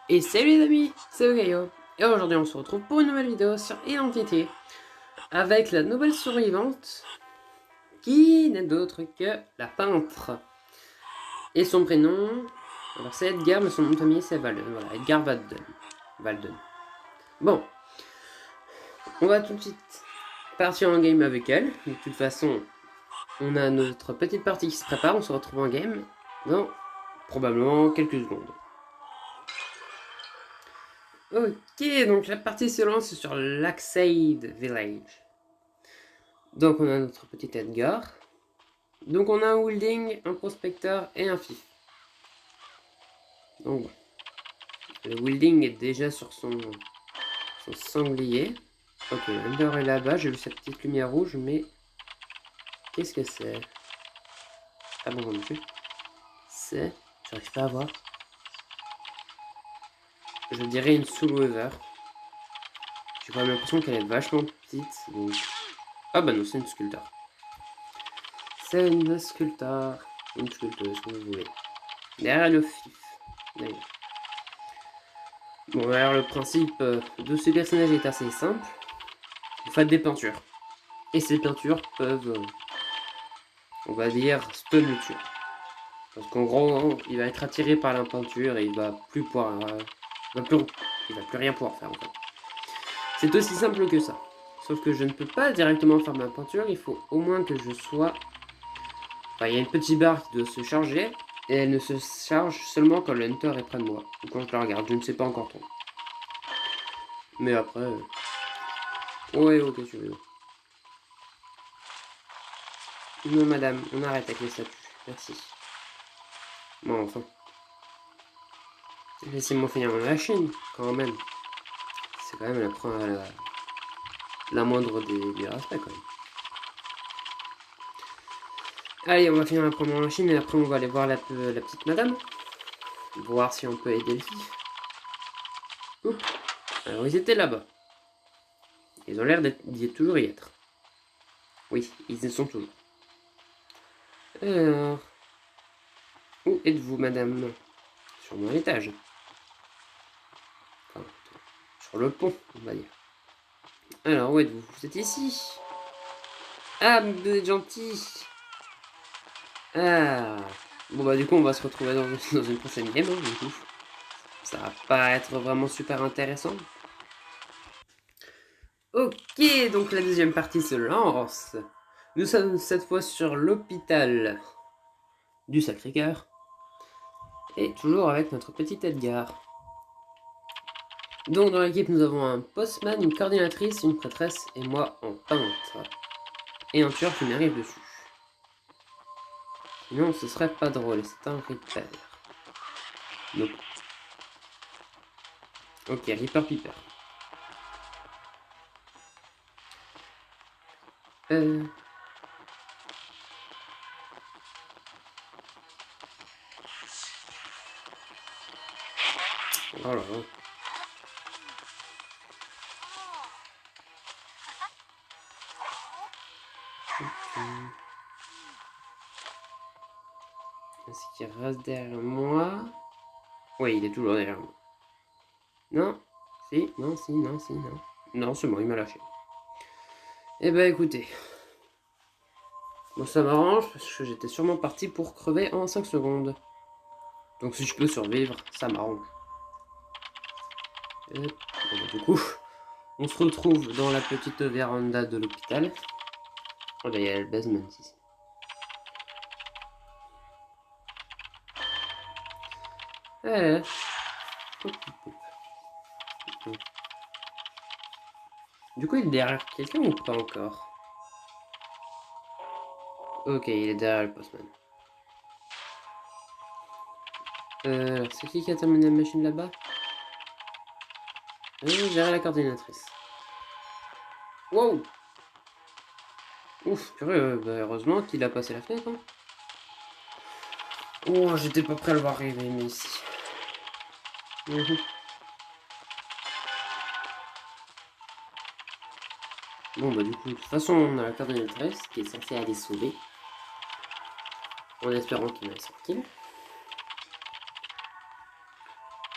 Et salut les amis, c'est Okayo. Et aujourd'hui on se retrouve pour une nouvelle vidéo sur Identité avec la nouvelle survivante qui n'est d'autre que la peintre. Et son prénom, alors c'est Edgar mais son nom de famille c'est Walden. Voilà, Edgar Walden. Bon, on va tout de suite partir en game avec elle. De toute façon, on a notre petite partie qui se prépare, on se retrouve en game dans probablement quelques secondes. Ok, donc la partie se lance sur Laxade Village. Donc on a notre petit Edgar. Donc on a un Wilding, un Prospecteur et un Fif. Donc le Wilding est déjà sur son sanglier. Ok, l'Ender est là-bas, j'ai vu sa petite lumière rouge, mais qu'est-ce que c'est? Ah bon, non plus. C'est... J'arrive pas à voir. Je dirais une Soulweaver. J'ai quand même l'impression qu'elle est vachement petite. Donc... Ah bah non, c'est une Sculptor. C'est une Sculptor. Une Sculpteuse, comme vous voulez. Derrière le Fif, d'ailleurs. Bon, alors le principe de ce personnage est assez simple. Vous faites des peintures. Et ces peintures peuvent, on va dire, stun le tueur. Parce qu'en gros, il va être attiré par la peinture et il va plus pouvoir... il va plus rien pouvoir faire en fait. C'est aussi simple que ça. Sauf que je ne peux pas directement faire ma peinture, il faut au moins que je sois... Enfin, il y a une petite barre qui doit se charger, et elle ne se charge seulement quand le hunter est près de moi. Ou quand je la regarde, je ne sais pas encore trop. Mais après... Ouais, ok, tu veux. Non, madame, on arrête avec les statues. Merci. Bon, enfin. Laissez-moi finir ma machine, quand même. C'est quand même la moindre des respects, quand même. Allez, on va finir la première machine et après on va aller voir la petite madame. Voir si on peut aider le fils. Oups. Alors, ils étaient là-bas. Ils ont l'air d'y toujours y être. Oui, ils y sont toujours. Alors... Où êtes-vous, madame? Sûrement à l'étage. Enfin, sur le pont, on va dire. Alors, où êtes-vous? Vous êtes ici. Ah, vous êtes gentil. Ah. Bon bah du coup on va se retrouver dans une prochaine game, hein, du coup. Ça va pas être vraiment super intéressant. Ok, donc la deuxième partie se lance. Nous sommes cette fois sur l'hôpital du Sacré-Cœur. Et toujours avec notre petit Edgar. Donc dans l'équipe nous avons un postman, une coordinatrice, une prêtresse et moi en peintre. Et un tueur qui m'arrive dessus. Sinon ce serait pas drôle, c'est un Reaper. Nope. Ok, Reaper Piper. Oh là là. Est-ce qu'il reste derrière moi? Oui, il est toujours derrière moi. Non? Si? Non, si, non, si, non. Non, c'est bon, il m'a lâché. Eh ben écoutez. Bon, ça m'arrange parce que j'étais sûrement parti pour crever en 5 secondes. Donc si je peux survivre, ça m'arrange. Bon, du coup, on se retrouve dans la petite véranda de l'hôpital. Oh là, il y a le basement ici. Eh. Du coup, il est derrière quelqu'un ou pas encore? Ok, il est derrière le postman. C'est qui a terminé la machine là-bas? Derrière la coordinatrice. Wow! Ouf, purée, bah heureusement qu'il a passé la fenêtre, hein. Oh, j'étais pas prêt à le voir arriver, mais ici. Bon, bah du coup, de toute façon, on a la coordinatrice qui est censée aller sauver. En espérant qu'il va sortir.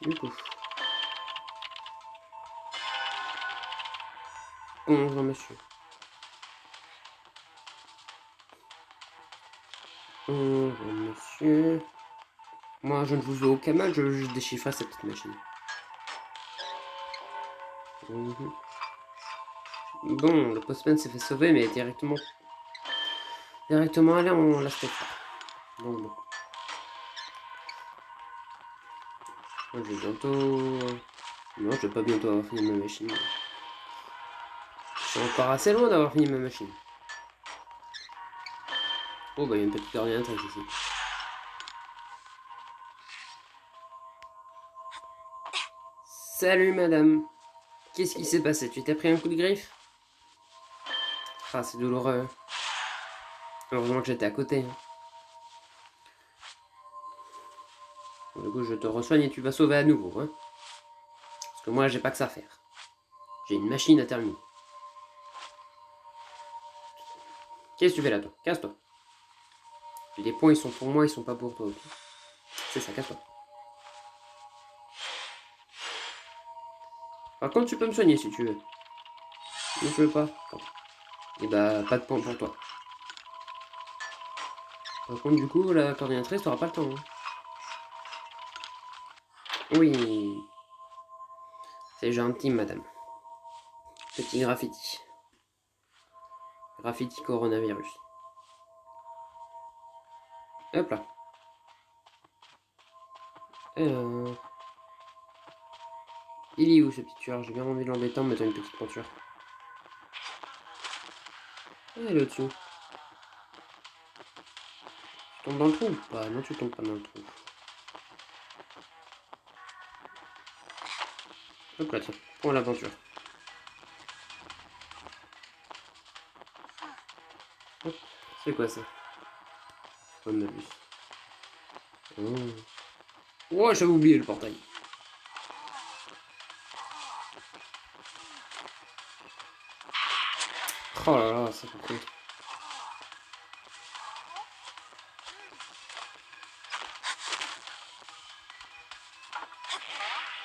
Du coup. Bonjour, monsieur. Bonjour, monsieur. Moi, je ne vous veux aucun mal, je veux juste déchiffrer cette petite machine. Bon, le postman s'est fait sauver, mais directement aller en last effort. Donc bon. Je vais bientôt... Non, je vais pas bientôt avoir fini ma machine. Je suis encore assez loin d'avoir fini ma machine. Oh bah il y a une petite ordinatrice ici. Salut madame. Qu'est-ce qui s'est passé? Tu t'es pris un coup de griffe? Ah c'est douloureux. Heureusement que j'étais à côté. Du coup je te resoigne et tu vas sauver à nouveau. Hein. Parce que moi j'ai pas que ça à faire. J'ai une machine à terminer. Qu'est-ce que tu fais là toi? Casse-toi. Les points ils sont pour moi, ils sont pas pour toi. Okay, c'est ça, casse-toi. Par contre tu peux me soigner si tu veux. Non tu veux pas? Et bah pas de points pour toi. Par contre du coup la coordinatrice t'auras pas le temps. Hein. Oui. C'est gentil madame. Petit graffiti. Graffiti coronavirus. Hop là. Il est où ce petit tueur? J'ai bien envie de l'embêter en mettant une petite peinture. Ah, elle est au-dessus. Tu tombes dans le trou ou pas? Non, tu tombes pas dans le trou. Hop là, tiens. Pour l'aventure. Hop. C'est quoi ça? Pas de bus. Oh, j'avais oublié le portail. Oh là là, ça fait compte.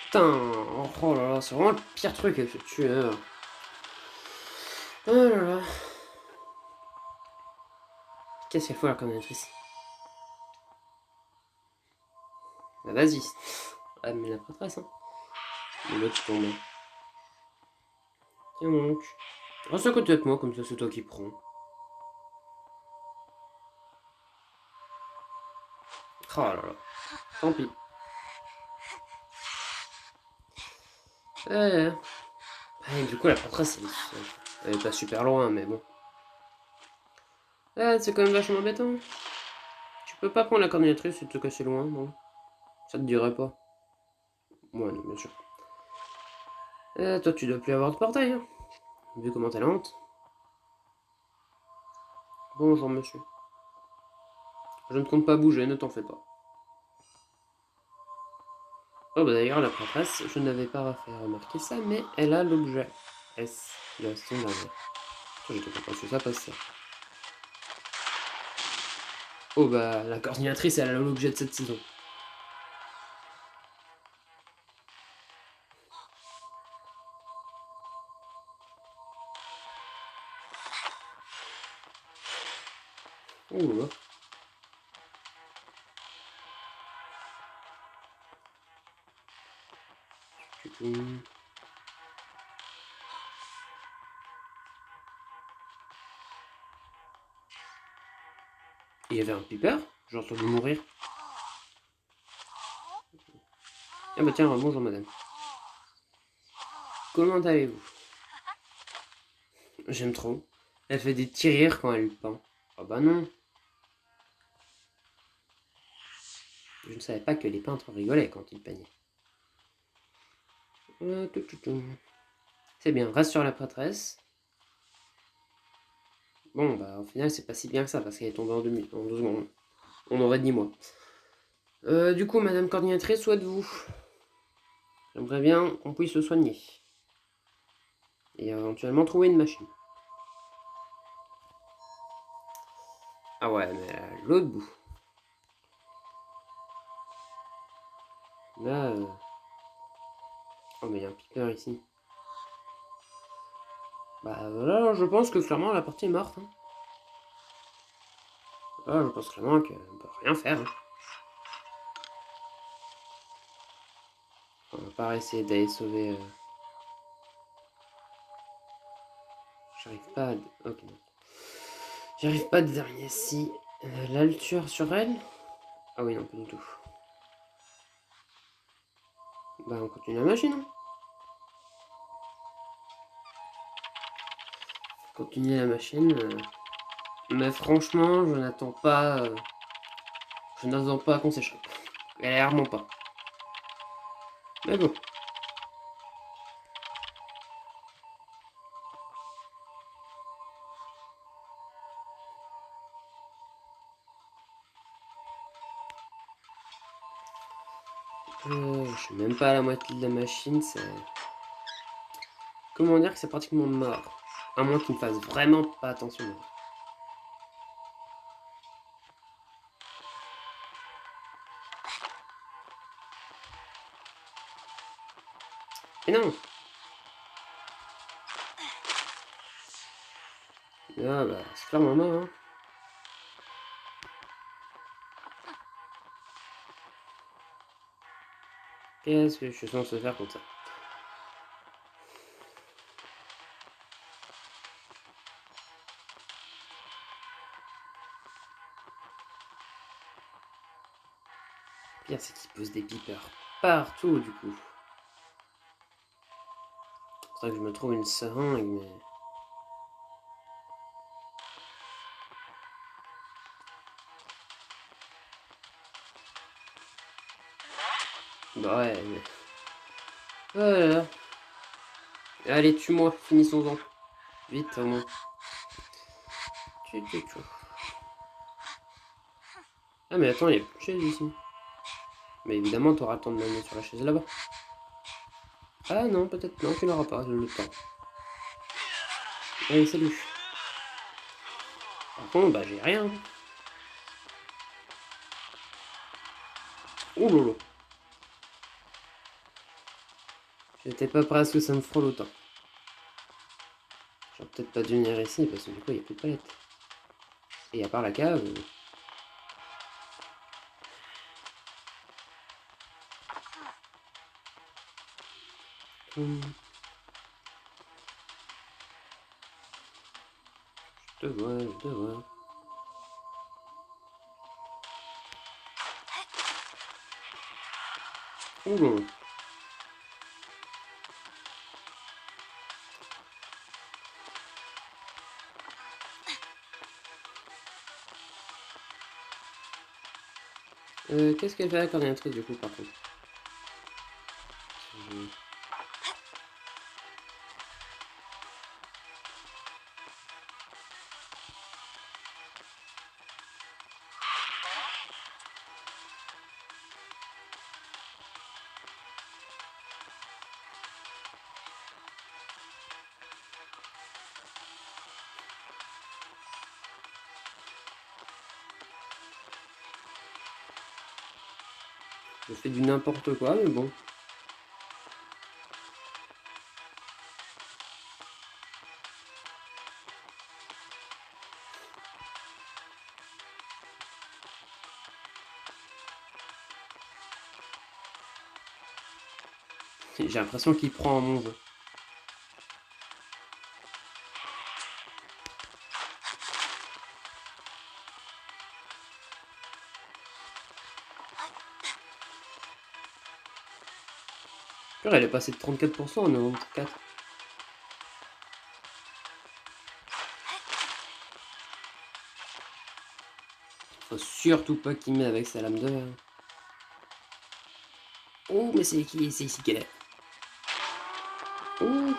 Putain, oh là là, c'est vraiment le pire truc avec ce tueur. Oh là là. Qu'est-ce qu'elle fout la coordinatrice? Bah vas-y. Ah mais la prêtresse hein. Mais l'autre tombe. Tiens donc. Reste à côté avec moi, comme ça c'est toi qui prends. Oh là là. Tant pis. Du coup la prêtresse elle est pas super loin mais bon. C'est quand même vachement embêtant. Tu peux pas prendre la coordinatrice et te casser loin, non? Ça te dirait pas? Ouais, non, bien sûr. Toi, tu dois plus avoir de portail, hein, vu comment t'es lente. Bonjour, monsieur. Je ne compte pas bouger, ne t'en fais pas. Oh, bah d'ailleurs, la prêtresse, je n'avais pas fait remarquer ça, mais elle a l'objet S de la saison dernière. J'étais pas sûr que ça passe ça. Oh, bah, la coordinatrice, elle a l'objet de cette saison. Oh là. Il y avait un piper? J'ai entendu mourir. Ah bah tiens, bonjour madame. Comment allez-vous? J'aime trop. Elle fait des petits rires quand elle peint. Ah bah non. Je ne savais pas que les peintres rigolaient quand ils peignaient. C'est bien, reste sur la prêtresse. Bon, bah au final, c'est pas si bien que ça, parce qu'elle est tombée en 2 secondes. On aurait dit moi. Du coup, madame coordinatrice, soit de vous. J'aimerais bien qu'on puisse se soigner. Et éventuellement trouver une machine. Ah ouais, mais l'autre bout. Là, oh mais il y a un piqueur ici. Bah là, je pense que clairement la partie est morte. Hein. Là, je pense clairement qu'on peut rien faire. Hein. On va pas essayer d'aller sauver... J'arrive pas à... Ok, non. J'arrive pas à déterminer si l'alture sur elle... Ah oui, non, pas du tout. Bah on continue la machine. Hein. Continuer la machine. Mais franchement, je n'attends pas... je n'attends pas qu'on s'échappe. Clairement pas. Mais bon. Je suis même pas à la moitié de la machine, c'est... Comment dire que c'est pratiquement mort. À moins qu'il me fasse vraiment pas attention. Mais non. Ah bah, c'est clairement mort, hein. Qu'est-ce que je suis censé faire contre ça? Le pire, c'est qu'il pose des beepers partout, du coup. C'est pour ça que je me trouve une seringue, mais... Bah ouais, mais... Voilà. Allez, tue-moi, finissons-en. Vite, au moins. Tchou. Ah mais attends, il y a plus de chaise ici. Mais évidemment, t'auras le temps de m'amener sur la chaise là-bas. Ah non, peut-être non, tu n'auras pas le temps. Allez, salut. Par contre, bah j'ai rien. Ouh lolo. J'étais pas prêt à ce que ça me frôle autant. J'aurais peut-être pas dû venir ici parce que du coup, il n'y a plus de palettes. Et à part la cave... Je te vois. Ouh lolo. Qu'est-ce qu'elle fait la coordinatrice du coup, par contre? Je fais du n'importe quoi, mais bon. J'ai l'impression qu'il prend en mon jeu. Elle est passée de 34% à 94%. Faut surtout pas qu'il met avec sa lame de verre. Oh, mais c'est qui? C'est ici qu'elle est. Oh.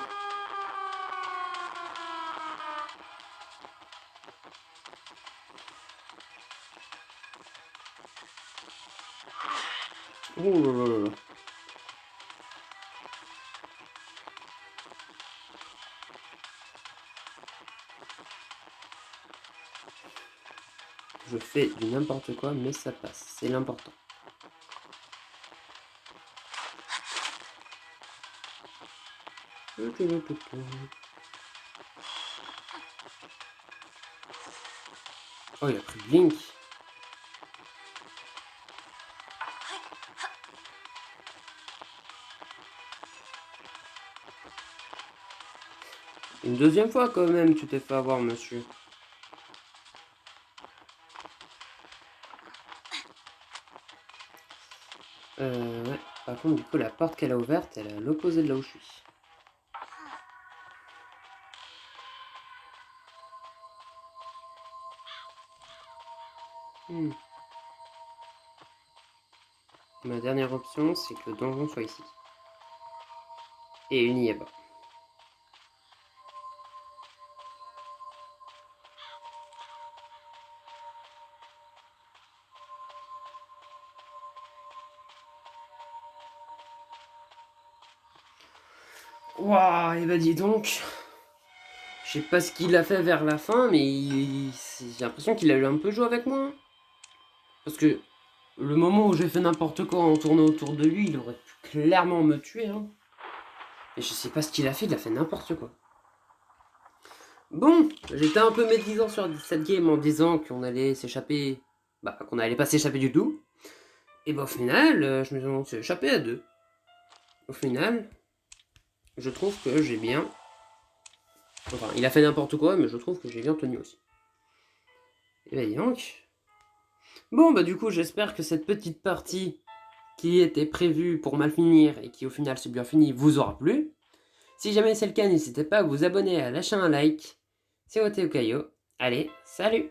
Oh là là là. Je fais du n'importe quoi, mais ça passe. C'est l'important. Oh, il a pris Blink. Une deuxième fois quand même, tu t'es fait avoir, monsieur. Ouais. Par contre, du coup, la porte qu'elle a ouverte, elle est à l'opposé de là où je suis. Ma dernière option, c'est que le donjon soit ici. Et il n'y est pas. Waouh, et bah dis donc. Je sais pas ce qu'il a fait vers la fin, mais j'ai l'impression qu'il a eu un peu joué avec moi. Parce que le moment où j'ai fait n'importe quoi en tournant autour de lui, il aurait pu clairement me tuer. Hein. Et je sais pas ce qu'il a fait n'importe quoi. Bon, j'étais un peu médisant sur cette game en disant qu'on allait s'échapper. Bah, qu'on allait pas s'échapper du tout. Et bah, au final, je me suis échappé à 2. Au final, je trouve que j'ai bien. Enfin, il a fait n'importe quoi, mais je trouve que j'ai bien tenu aussi. Et bah, dis donc. Bon, bah, du coup, j'espère que cette petite partie qui était prévue pour mal finir et qui au final s'est bien fini vous aura plu. Si jamais c'est le cas, n'hésitez pas à vous abonner et à lâcher un like. C'est Ote Okayo. Allez, salut!